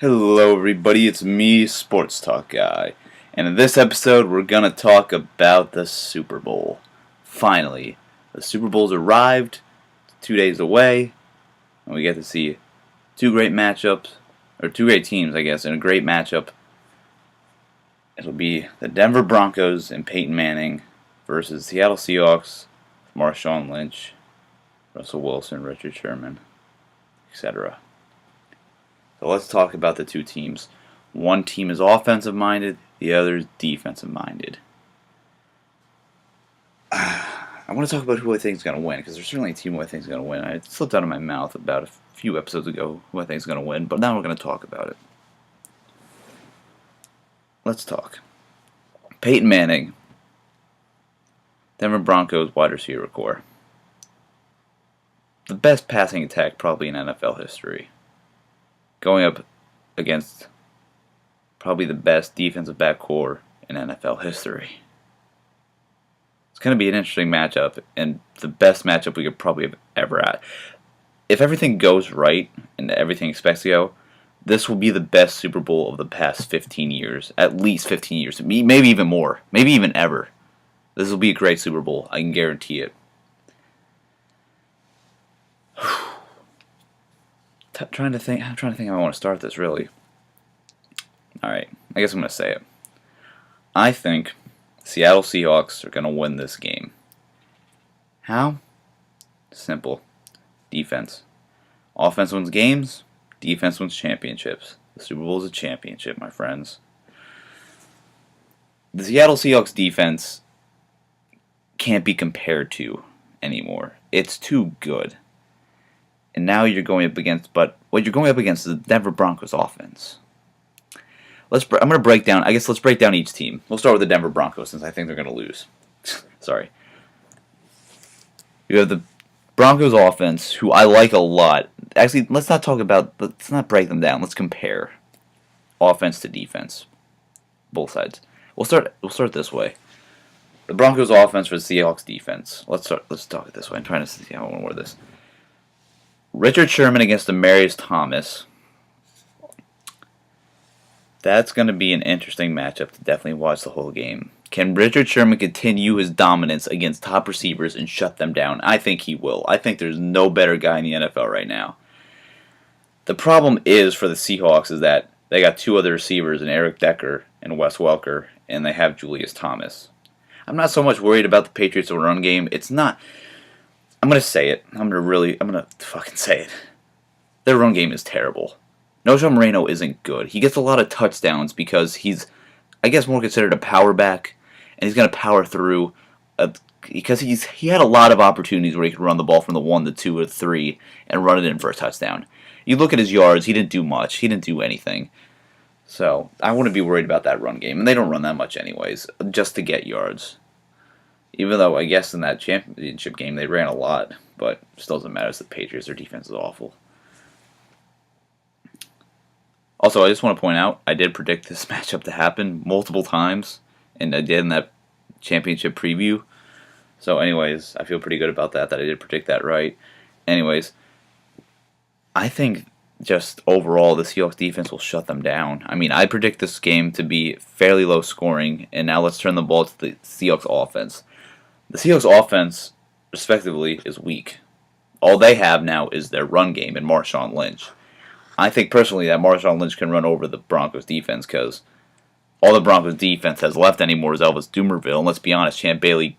Hello everybody, it's me, Sports Talk Guy, and in this episode we're gonna talk about the Super Bowl. Finally, the Super Bowl's arrived, 2 days away, and we get to see two great matchups, or two great teams, I guess, in a great matchup. It'll be the Denver Broncos and Peyton Manning versus Seattle Seahawks, Marshawn Lynch, Russell Wilson, Richard Sherman, etc. So let's talk about the two teams. One team is offensive minded, the other is defensive minded. I want to talk about who I think is going to win, because there's certainly a team who I think is going to win. It slipped out of my mouth about a few episodes ago who I think is going to win, but now we're going to talk about it. Let's talk. Peyton Manning, Denver Broncos wide receiver core. The best passing attack probably in NFL history. Going up against probably the best defensive back core in NFL history. It's going to be an interesting matchup, and the best matchup we could probably have ever had. If everything goes right and everything expects to go, this will be the best Super Bowl of the past 15 years. At least 15 years. Maybe even more. Maybe even ever. This will be a great Super Bowl. I can guarantee it. I'm trying to think how I want to start this, really. Alright, I guess I'm going to say it. I think Seattle Seahawks are going to win this game. How? Simple. Defense. Offense wins games, defense wins championships. The Super Bowl is a championship, my friends. The Seattle Seahawks defense can't be compared to anymore. It's too good. And now you're going up against, what you're going up against is the Denver Broncos offense. I'm going to break down, let's break down each team. We'll start with the Denver Broncos since I think they're going to lose. Sorry. You have the Broncos offense, who I like a lot. Actually, let's not break them down. Let's compare offense to defense. Both sides. We'll start this way. The Broncos offense versus Seahawks defense. Let's talk it this way. I'm trying to see how I want to word this. Richard Sherman against Demaryius Thomas. That's going to be an interesting matchup to definitely watch the whole game. Can Richard Sherman continue his dominance against top receivers and shut them down? I think he will. I think there's no better guy in the NFL right now. The problem is for the Seahawks is that they got two other receivers in Eric Decker and Wes Welker, and they have Julius Thomas. I'm not so much worried about the Patriots' run game. It's not. I'm going to say it. I'm going to fucking say it. Their run game is terrible. Nojo Moreno isn't good. He gets a lot of touchdowns because he's, I guess, more considered a power back, and he's going to power through because he had a lot of opportunities where he could run the ball from the 1 to 2 or 3 and run it in for a touchdown. You look at his yards, he didn't do much. He didn't do anything. So I wouldn't be worried about that run game, and they don't run that much anyways, just to get yards. Even though I guess in that championship game they ran a lot, but it still doesn't matter. It's the Patriots. Their defense is awful. Also, I just want to point out, I did predict this matchup to happen multiple times, and I did in that championship preview. So anyways, I feel pretty good about that I did predict that right. Anyways, I think just overall the Seahawks defense will shut them down. I mean, I predict this game to be fairly low scoring, and now let's turn the ball to the Seahawks offense. The Seahawks offense, respectively, is weak. All they have now is their run game and Marshawn Lynch. I think personally that Marshawn Lynch can run over the Broncos defense because all the Broncos defense has left anymore is Elvis Dumervil. And let's be honest, Champ Bailey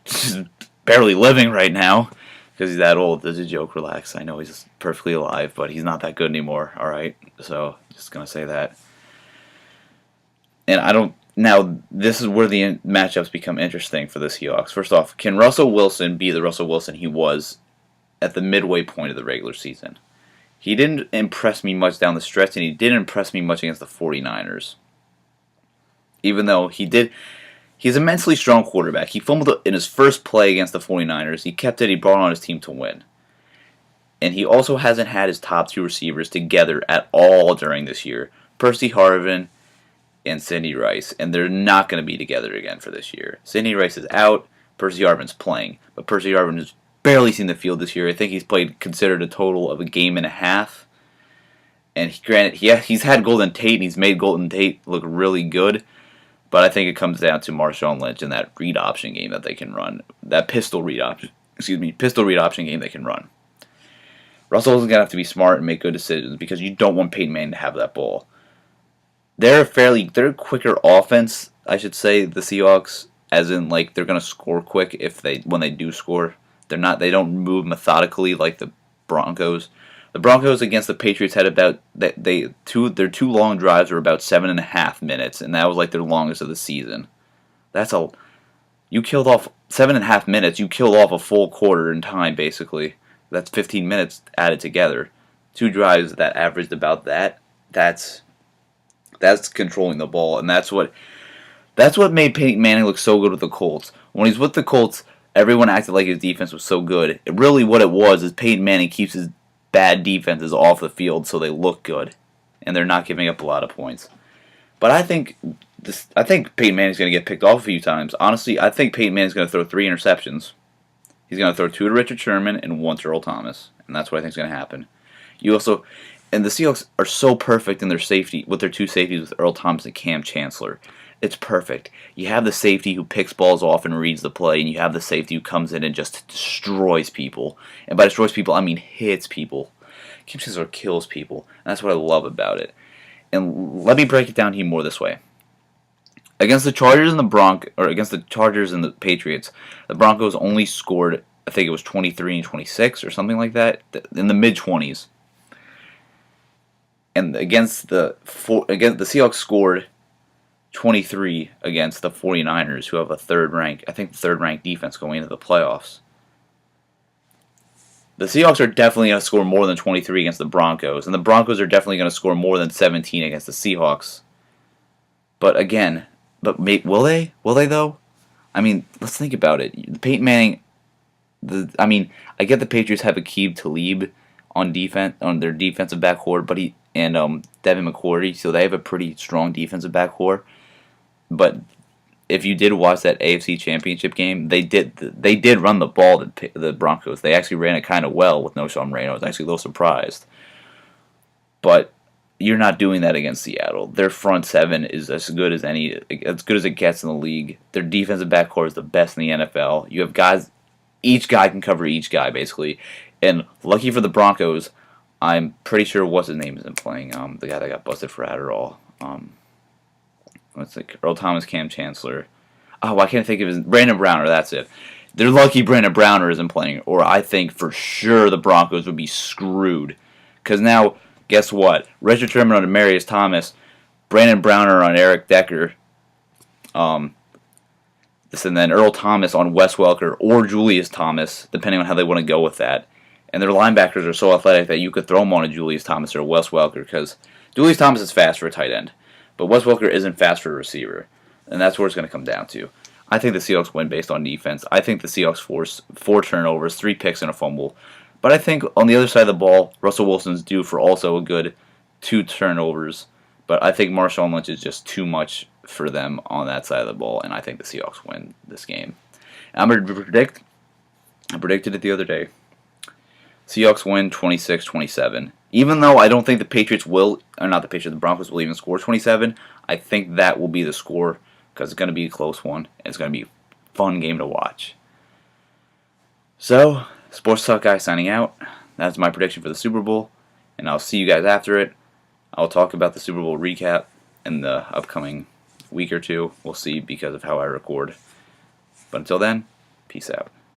is barely living right now because he's that old. There's a joke, relax. I know he's perfectly alive, but he's not that good anymore, alright? So, just going to say that. And now, this is where the matchups become interesting for the Seahawks. First off, can Russell Wilson be the Russell Wilson he was at the midway point of the regular season? He didn't impress me much down the stretch, and he didn't impress me much against the 49ers. Even though he's an immensely strong quarterback. He fumbled in his first play against the 49ers. He kept it. He brought on his team to win. And he also hasn't had his top two receivers together at all during this year. Percy Harvin and Sidney Rice, and they're not going to be together again for this year. Sidney Rice is out, Percy Harvin's playing, but Percy Harvin has barely seen the field this year. I think he's considered a total of a game and a half, And granted, he's had Golden Tate, and he's made Golden Tate look really good. But I think it comes down to Marshawn Lynch and that read option game that they can run. That pistol read option game they can run. Russell is going to have to be smart and make good decisions because you don't want Peyton Manning to have that ball. They're a quicker offense, I should say, the Seahawks, as in like they're going to score quick when they do score. They don't move methodically like the Broncos. The Broncos against the Patriots had about their two long drives were about 7.5 minutes, and that was like their longest of the season. You killed off 7.5 minutes. You killed off a full quarter in time, basically. That's 15 minutes added together. 2 drives that averaged about that. That's controlling the ball, and that's what made Peyton Manning look so good with the Colts. When he's with the Colts, everyone acted like his defense was so good. What it was is Peyton Manning keeps his bad defenses off the field so they look good, and they're not giving up a lot of points. But I think Peyton Manning's going to get picked off a few times. Honestly, I think Peyton Manning's going to throw 3 interceptions. He's going to throw 2 to Richard Sherman and 1 to Earl Thomas, and that's what I think is going to happen. And the Seahawks are so perfect in their safety with their 2 safeties with Earl Thomas and Cam Chancellor. It's perfect. You have the safety who picks balls off and reads the play, and you have the safety who comes in and just destroys people. And by destroys people, I mean hits people. Cam Chancellor kills people, and that's what I love about it. And let me break it down to you more this way. Against the Chargers and the Patriots, the Broncos only scored, I think it was 23 and 26 or something like that, in the mid-20s. And against the Seahawks scored 23 against the 49ers, who have the third ranked defense going into the playoffs. The Seahawks are definitely going to score more than 23 against the Broncos, and the Broncos are definitely going to score more than 17 against the Seahawks. Will they? Will they though? I mean, let's think about it. Peyton Manning. I get the Patriots have Aqib Talib on defense on their defensive backcourt, but Devin McCourty, so they have a pretty strong defensive backcourt. But if you did watch that AFC Championship game, they did run the ball, the Broncos. They actually ran it kind of well with no Sean Reno. I was actually a little surprised. But you're not doing that against Seattle. Their front 7 is as good as it gets in the league. Their defensive backcourt is the best in the NFL. You have guys, each guy can cover each guy, basically. And lucky for the Broncos, I'm pretty sure what's his name isn't playing. The guy that got busted for Adderall. It's like Earl Thomas, Cam Chancellor. Oh, I can't think of his Brandon Browner. That's it. They're lucky Brandon Browner isn't playing, or I think for sure the Broncos would be screwed. Because now, guess what? Richard Sherman on Demarius Thomas, Brandon Browner on Eric Decker, and then Earl Thomas on Wes Welker or Julius Thomas, depending on how they want to go with that. And their linebackers are so athletic that you could throw them on a Julius Thomas or a Wes Welker, because Julius Thomas is fast for a tight end, but Wes Welker isn't fast for a receiver, and that's where it's going to come down to. I think the Seahawks win based on defense. I think the Seahawks force 4 turnovers, 3 picks, and a fumble. But I think on the other side of the ball, Russell Wilson's due for also a good 2 turnovers. But I think Marshawn Lynch is just too much for them on that side of the ball, and I think the Seahawks win this game. I'm going to predict. I predicted it the other day. Seahawks win 26-27. Even though I don't think the Broncos will even score 27, I think that will be the score because it's going to be a close one, and it's going to be a fun game to watch. So, Sports Talk Guy signing out. That's my prediction for the Super Bowl, and I'll see you guys after it. I'll talk about the Super Bowl recap in the upcoming week or two. We'll see because of how I record. But until then, peace out.